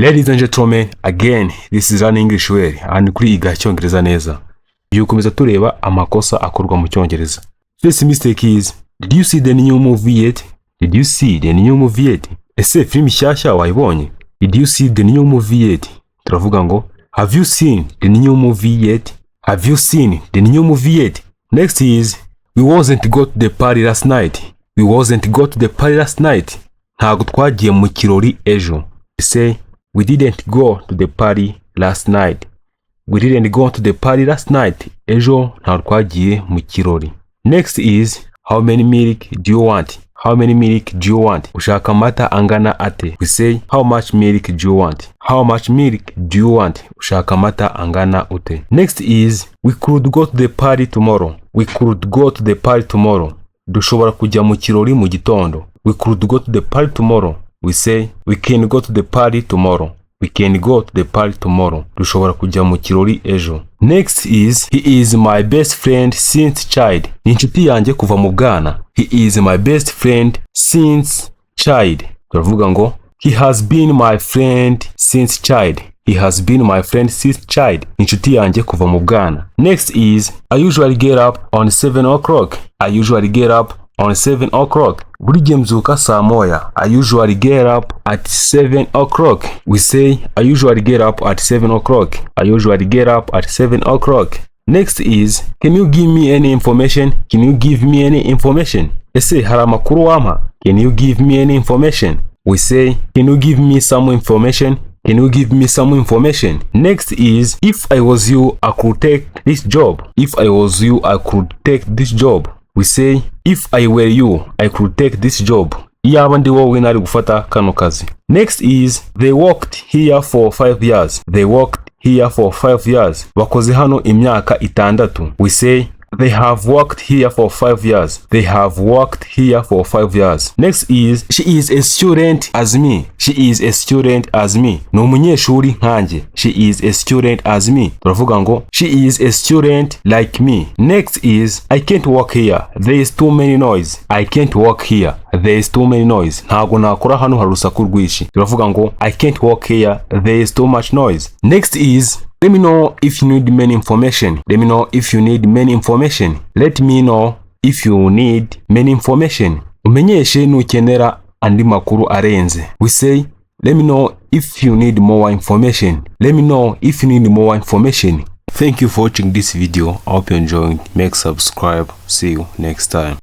Ladies and gentlemen, again, this is an English way and kuri iga Cyongereza neza. Yukomeza tureba amakosa akorwa mu Cyongereza. First mistake is, did you see the new movie yet? Did you see the new movie yet? Ese film shyashya wayibonye? Did you see the new movie yet? Turavuga ngo, have you seen the new movie yet? Have you seen the new movie yet? Next is, we wasn't go to the party last night. We wasn't go to the party last night. Ntago twagiye mu kirori ejo. Say, we didn't go to the party last night. We didn't go to the party last night. Ejo ntago twagiye mu kirori. Next is, how many milk do you want? How many milk do you want? Ushaka amata angana ate? We say, how much milk do you want? How much milk do you want? Ushaka amata angana ute? Next is, we could go to the party tomorrow. We could go to the party tomorrow. Dushobora kujya mu kirori mu gitondo. We could go to the party tomorrow. We say, we can go to the party tomorrow. We can go to the party tomorrow. Dushobora kujya mu kirori ejo. Next is, he is my best friend since child. Ni inshuti yanjye kuva mu bwana. He is my best friend since child. Turavuga ngo, he has been my friend since child. He has been my friend since child. Inshuti yanjye kuva mu bwana. Next is, I usually get up on 7 o'clock. I usually get up on 7 o'clock. Buri gihe mbyuka saa moya. I usually get up at 7 o'clock. We say, I usually get up at 7 o'clock. I usually get up at 7 o'clock. Next is, can you give me any information? Can you give me any information? Ese hari amakuru wampa? Can you give me any information? We say, can you give me some information? Can you give me some information? Next is, if I was you, I could take this job. If I was you, I could take this job. We say, if I were you, I could take this job. Iyaba ndi wowe nari gufata kano kazi. Next is, they worked here for 5 years. They worked here for 5 years. Bakoze hano imyaka 6. We say, they have worked here for 5 years. They have worked here for 5 years. Next is, she is a student as me. She is a student as me. Ni umunyeshuri nkanjye. She is a student as me. Turavuga ngo, she is a student like me. Next is, I can't work here. There is too many noise. I can't work here. There is too many noise. Ntago nakora hano hari urusaku rwinshi. Turavuga ngo, I can't work here. There is too much noise. Next is, let me know if you need many information. Let me know if you need many information. Let me know if you need many information. Umenyeshe nukenera andi makuru arenze. We say, let me know if you need more information. Let me know if you need more information. Thank you for watching this video. I hope you enjoyed. Make subscribe. See you next time.